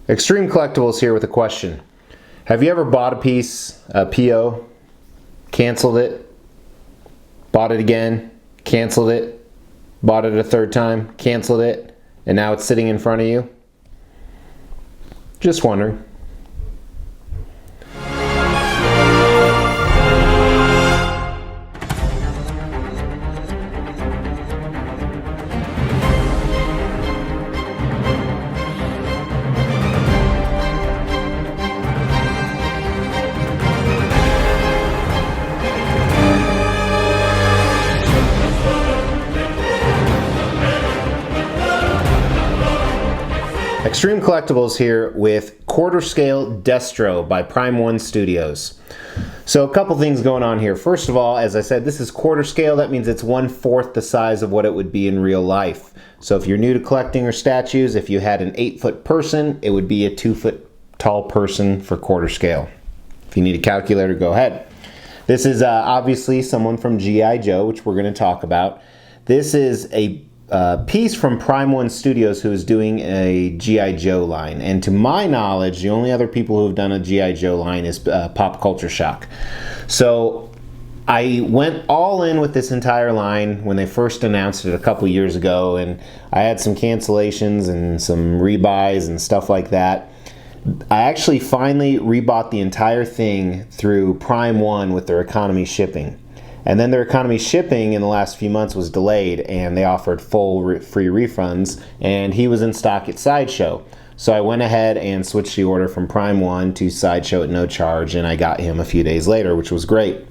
Extreme Collectibles here with a question. Have you ever bought a piece, a PO, canceled it, bought it again, canceled it, bought it a third time, canceled it, and now it's sitting in front of you? Just wondering. Extreme Collectibles here with quarter scale Destro by Prime 1 Studios. So a couple things going on here. First of all, as I said, this is quarter scale. That means it's 1/4 the size of what it would be in real life. So if you're new to collecting or statues, if you had an 8-foot person, it would be a 2-foot tall person for quarter scale. If you need a calculator, go ahead. This is obviously someone from G.I. Joe, which we're going to talk about. This is a piece from Prime 1 Studios who is doing a G.I. Joe line. And to my knowledge, the only other people who have done a G.I. Joe line is Pop Culture Shock. So I went all in with this entire line when they first announced it a couple years ago, and I had some cancellations and some rebuys and stuff like that. I actually finally rebought the entire thing through Prime 1 with their economy shipping. And then their economy shipping in the last few months was delayed, and they offered full free refunds, and he was in stock at Sideshow. So I went ahead and switched the order from Prime 1 to Sideshow at no charge, and I got him a few days later, which was great.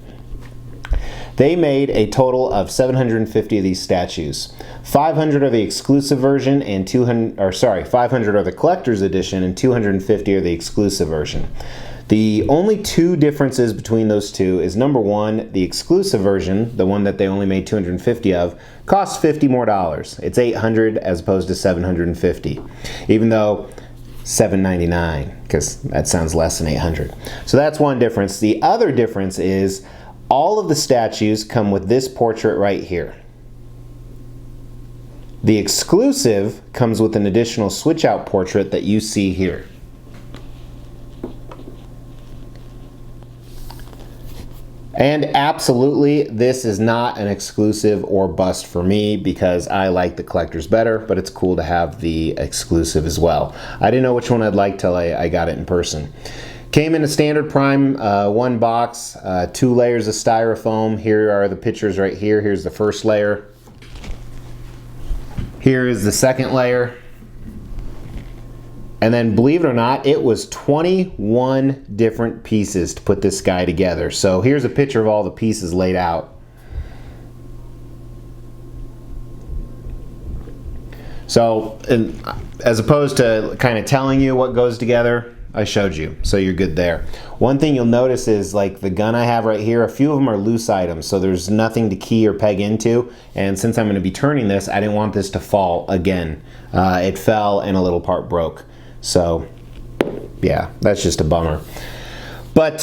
They made a total of 750 of these statues. 500 are the exclusive version, and 500 are the collector's edition, and 250 are the exclusive version. The only two differences between those two is, number one, the exclusive version, the one that they only made 250 of, costs $50 more. It's $800 as opposed to $750, even though $799, because that sounds less than $800. So that's one difference. The other difference is all of the statues come with this portrait right here. The exclusive comes with an additional switch-out portrait that you see here. And absolutely, this is not an exclusive or bust for me because I like the collectors better, but it's cool to have the exclusive as well. I didn't know which one I'd like till I got it in person. Came in a standard Prime 1 box, 2 layers of styrofoam. Here are the pictures right here. Here's the first layer. Here is the second layer. And then, believe it or not, it was 21 different pieces to put this guy together. So here's a picture of all the pieces laid out. So, as opposed to kind of telling you what goes together, I showed you, so you're good there. One thing you'll notice is, like the gun I have right here, a few of them are loose items, so there's nothing to key or peg into. And since I'm going to be turning this, I didn't want this to fall again. It fell and a little part broke. So, yeah, that's just a bummer. But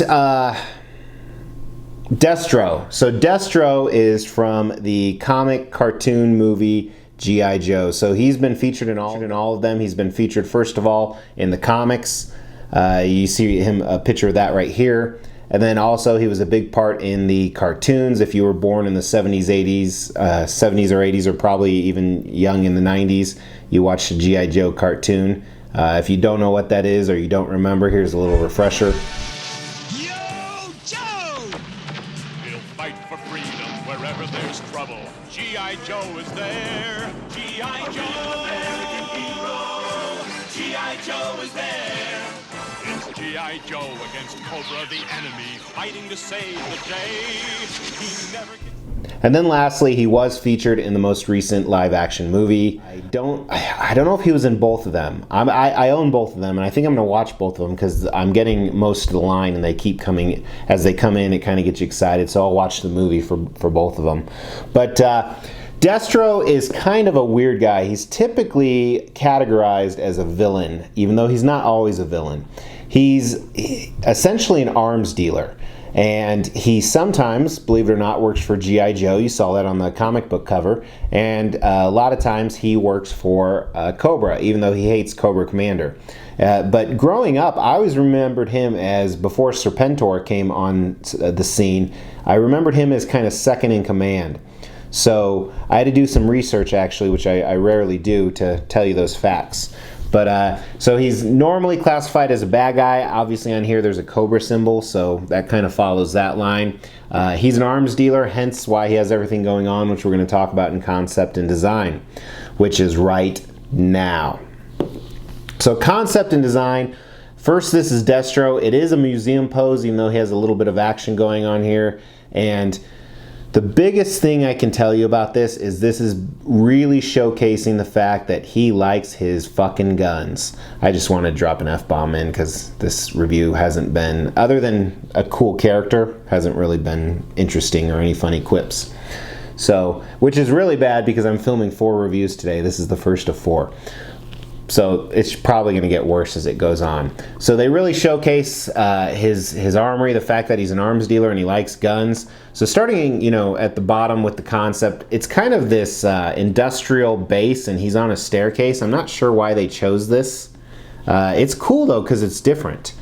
Destro. So Destro is from the comic cartoon movie G.I. Joe. So he's been featured in all of them. He's been featured, first of all, in the comics. You see him, a picture of that right here. And then also he was a big part in the cartoons. If you were born in the 70s, 80s, 70s or 80s, or probably even young in the 90s, you watched the G.I. Joe cartoon. If you don't know what that is or you don't remember, here's a little refresher. Yo, Joe! We'll fight for freedom wherever there's trouble. G.I. Joe is there. G.I. Joe, American hero. G.I. Joe is there. It's G.I. Joe against Cobra, the enemy, fighting to save the day. He never gets... And then lastly, he was featured in the most recent live-action movie. I don't know if he was in both of them. I own both of them, and I think I'm going to watch both of them because I'm getting most of the line, and they keep coming. As they come in, it kind of gets you excited, so I'll watch the movie for both of them. But Destro is kind of a weird guy. He's typically categorized as a villain, even though he's not always a villain. He's essentially an arms dealer. And he sometimes, believe it or not, works for G.I. Joe. You saw that on the comic book cover. And a lot of times he works for Cobra, even though he hates Cobra Commander. But growing up, I always remembered him as, before Serpentor came on the scene, I remembered him as kind of second in command. So I had to do some research, actually, which I rarely do, to tell you those facts. But so he's normally classified as a bad guy. Obviously on here there's a Cobra symbol, so that kind of follows that line. He's an arms dealer, hence why he has everything going on, which we're going to talk about in concept and design, which is right now. So concept and design. First, this is Destro. It is a museum pose, even though he has a little bit of action going on here. And the biggest thing I can tell you about this is really showcasing the fact that he likes his fucking guns. I just want to drop an F-bomb in because this review hasn't been, other than a cool character, hasn't really been interesting or any funny quips. So, which is really bad because I'm filming 4 reviews today. This is the first of 4. So it's probably going to get worse as it goes on. So they really showcase his armory, the fact that he's an arms dealer and he likes guns. So starting, at the bottom with the concept, it's kind of this industrial base, and he's on a staircase. I'm not sure why they chose this. It's cool though because it's different.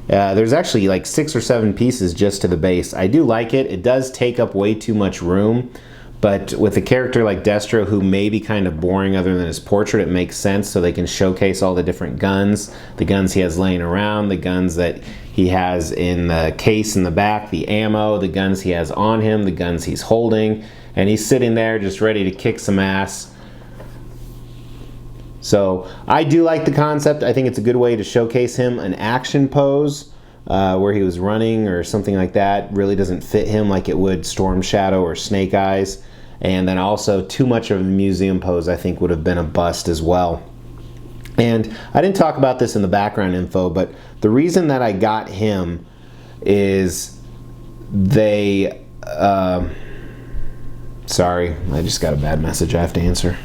There's actually like 6 or 7 pieces just to the base. I do like it. It does take up way too much room. But with a character like Destro, who may be kind of boring other than his portrait, it makes sense so they can showcase all the different guns, the guns he has laying around, the guns that he has in the case in the back, the ammo, the guns he has on him, the guns he's holding, and he's sitting there just ready to kick some ass. So I do like the concept. I think it's a good way to showcase him. An action pose where he was running or something like that really doesn't fit him like it would Storm Shadow or Snake Eyes. And then also too much of a museum pose I think would have been a bust as well. And I didn't talk about this in the background info, but the reason that I got him is they... sorry, I just got a bad message I have to answer.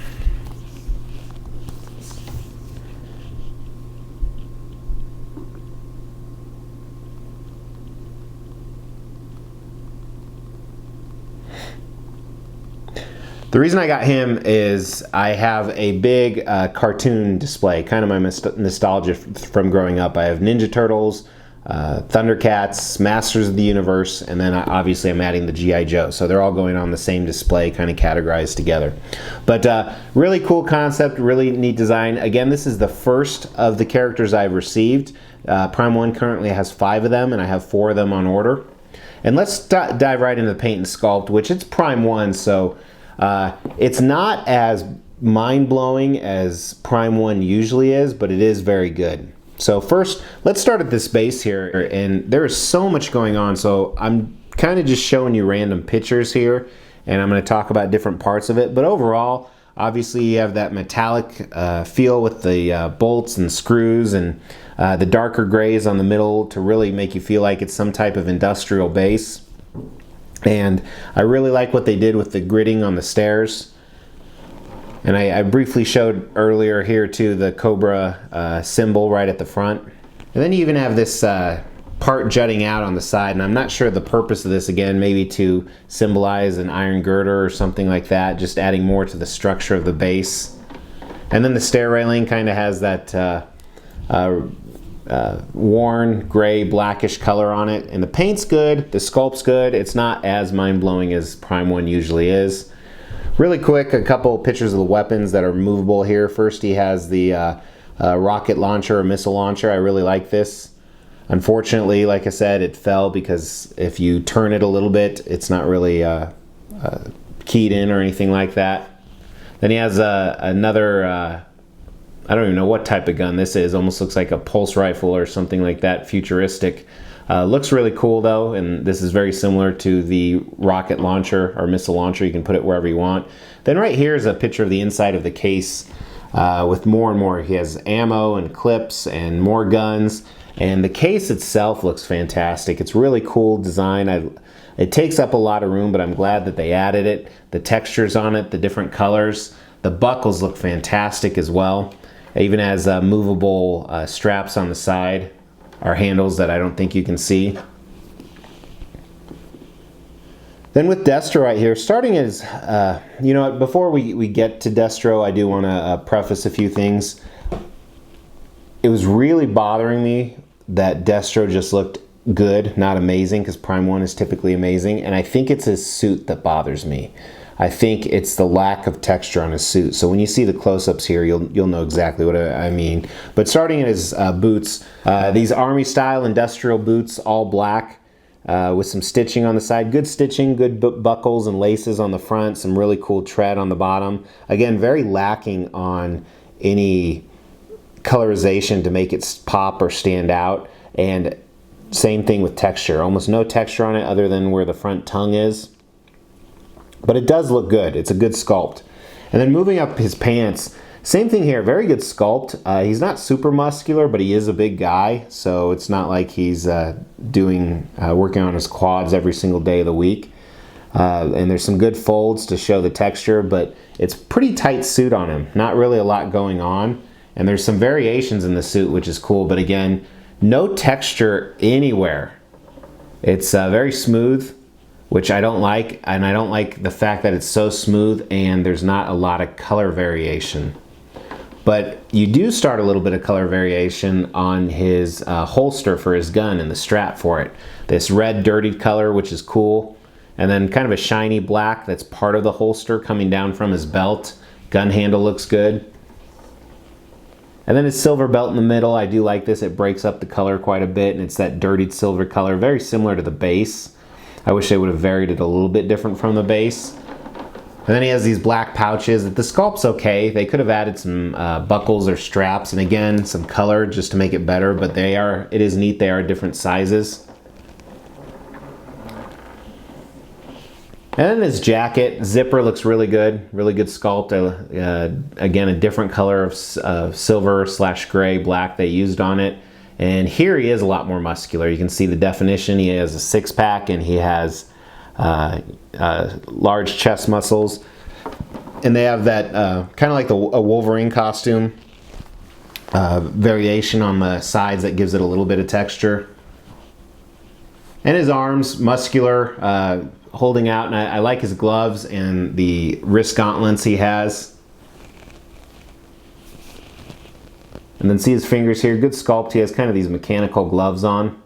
The reason I got him is I have a big cartoon display, kind of my nostalgia from growing up. I have Ninja Turtles, Thundercats, Masters of the Universe, and then obviously I'm adding the G.I. Joe. So they're all going on the same display, kind of categorized together. But really cool concept, really neat design. Again, this is the first of the characters I've received. Prime 1 currently has 5 of them, and I have 4 of them on order. And let's dive right into the paint and sculpt, which it's Prime 1, so... it's not as mind-blowing as Prime 1 usually is, but it is very good. So first, let's start at this base here, and there is so much going on, so I'm kind of just showing you random pictures here, and I'm going to talk about different parts of it. But overall, obviously you have that metallic feel with the bolts and screws, and the darker grays on the middle to really make you feel like it's some type of industrial base. And I really like what they did with the gridding on the stairs. And I briefly showed earlier here too the Cobra symbol right at the front. And then you even have this part jutting out on the side, and I'm not sure the purpose of this, again, maybe to symbolize an iron girder or something like that, just adding more to the structure of the base. And then the stair railing kind of has that worn gray blackish color on it, and the paint's good, the sculpt's good. It's not as mind-blowing as Prime 1 usually is. Really quick, a couple pictures of the weapons that are movable here. First he has the rocket launcher or missile launcher. I really like this. Unfortunately, like I said, it fell because if you turn it a little bit, it's not really keyed in or anything like that. Then he has another I don't even know what type of gun this is. Almost looks like a pulse rifle or something like that, futuristic. Looks really cool though, and this is very similar to the rocket launcher or missile launcher. You can put it wherever you want. Then right here is a picture of the inside of the case with more and more. He has ammo and clips and more guns, and the case itself looks fantastic. It's really cool design. It takes up a lot of room, but I'm glad that they added it. The textures on it, the different colors. The buckles look fantastic as well. It even has movable straps on the side, or handles that I don't think you can see. Then with Destro right here, starting as, you know what, before we get to Destro, I do want to preface a few things. It was really bothering me that Destro just looked good, not amazing, because Prime 1 is typically amazing, and I think it's his suit that bothers me. I think it's the lack of texture on his suit. So when you see the close-ups here, you'll know exactly what I mean. But starting at his boots, these Army-style industrial boots, all black, with some stitching on the side. Good stitching, good buckles and laces on the front, some really cool tread on the bottom. Again, very lacking on any colorization to make it pop or stand out. And same thing with texture. Almost no texture on it other than where the front tongue is. But it does look good. It's a good sculpt. And then moving up his pants, same thing here. Very good sculpt. He's not super muscular, but he is a big guy. So it's not like he's working on his quads every single day of the week. And there's some good folds to show the texture, but it's pretty tight suit on him. Not really a lot going on. And there's some variations in the suit, which is cool. But again, no texture anywhere. It's very smooth, which I don't like, and I don't like the fact that it's so smooth and there's not a lot of color variation. But you do start a little bit of color variation on his holster for his gun and the strap for it. This red dirtied color, which is cool, and then kind of a shiny black that's part of the holster coming down from his belt. Gun handle looks good. And then his silver belt in the middle, I do like this. It breaks up the color quite a bit, and it's that dirtied silver color, very similar to the base. I wish they would have varied it a little bit different from the base. And then he has these black pouches. The sculpt's okay. They could have added some buckles or straps, and again, some color just to make it better, but it is neat. They are different sizes. And then his jacket, zipper looks really good sculpt. Again, a different color of silver/gray, black they used on it. And here he is a lot more muscular. You can see the definition. He has a six-pack and he has large chest muscles. And they have that kind of like a Wolverine costume variation on the sides that gives it a little bit of texture. And his arms, muscular, holding out. And I like his gloves and the wrist gauntlets he has. And then see his fingers here, good sculpt. He has kind of these mechanical gloves on.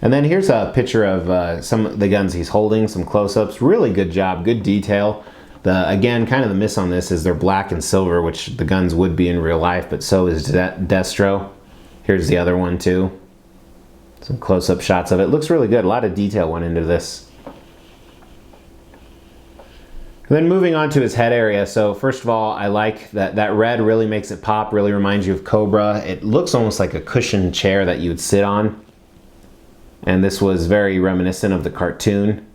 And then here's a picture of some of the guns he's holding, some close-ups. Really good job, good detail. Again, kind of the miss on this is they're black and silver, which the guns would be in real life, but so is Destro. Here's the other one too. Some close-up shots of it. Looks really good. A lot of detail went into this. And then moving on to his head area. So first of all, I like that red really makes it pop, really reminds you of Cobra. It looks almost like a cushioned chair that you would sit on. And this was very reminiscent of the cartoon.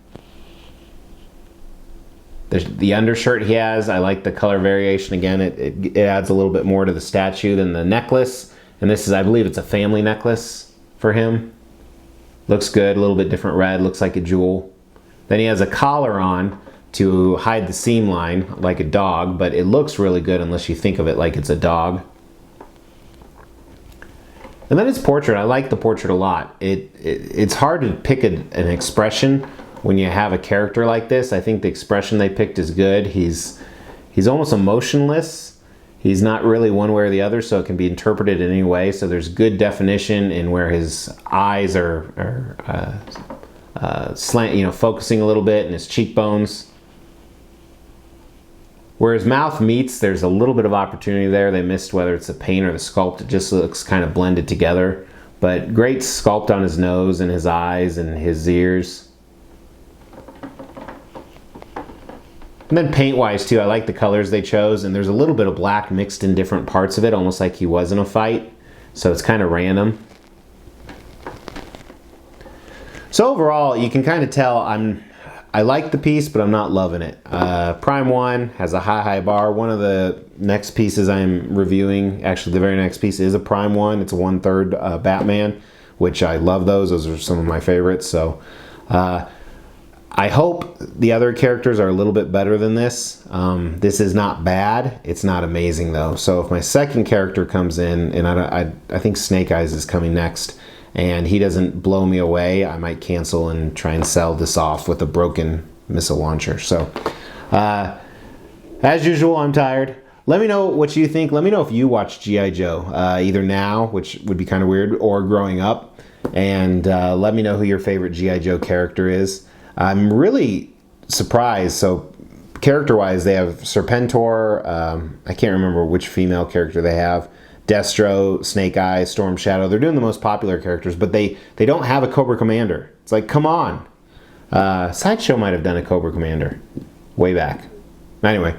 The undershirt he has, I like the color variation. Again, it adds a little bit more to the statue than the necklace. And this is, I believe it's a family necklace for him. Looks good, a little bit different red, looks like a jewel. Then he has a collar on to hide the seam line like a dog, but it looks really good unless you think of it like it's a dog. And then his portrait, I like the portrait a lot. It's hard to pick an expression when you have a character like this. I think the expression they picked is good. He's almost emotionless. He's not really one way or the other, so it can be interpreted in any way. So there's good definition in where his eyes are slant, focusing a little bit, and his cheekbones. Where his mouth meets, there's a little bit of opportunity there. They missed whether it's the paint or the sculpt. It just looks kind of blended together. But great sculpt on his nose and his eyes and his ears. And then paint-wise too, I like the colors they chose. And there's a little bit of black mixed in different parts of it, almost like he was in a fight. So it's kind of random. So overall, you can kind of tell I like the piece, but I'm not loving it. Prime 1 has a high bar. One of the next pieces I'm reviewing, actually the very next piece, is a Prime 1. It's a 1/3 Batman, which I love those. Those are some of my favorites. So I hope the other characters are a little bit better than this. This is not bad. It's not amazing though. So if my second character comes in, and I think Snake Eyes is coming next, and he doesn't blow me away, I might cancel and try and sell this off with a broken missile launcher. So, as usual, I'm tired. Let me know what you think. Let me know if you watch G.I. Joe, either now, which would be kind of weird, or growing up. And let me know who your favorite G.I. Joe character is. I'm really surprised. So, character-wise, they have Serpentor. I can't remember which female character they have. Destro, Snake Eyes, Storm Shadow. They're doing the most popular characters, but they don't have a Cobra Commander. It's like, come on. Sideshow might have done a Cobra Commander way back. Anyway.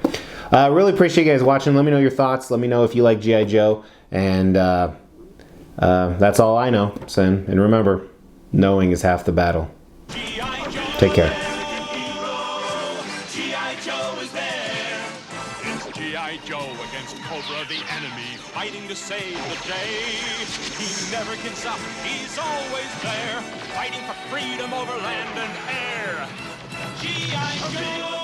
Really appreciate you guys watching. Let me know your thoughts. Let me know if you like G.I. Joe. And that's all I know. So, and remember, knowing is half the battle. Take care. G.I. Joe is there. It's G.I. Joe against Cobra, the enemy, fighting to save the day. He never gives up. He's always there, fighting for freedom over land and air. G.I. Joe!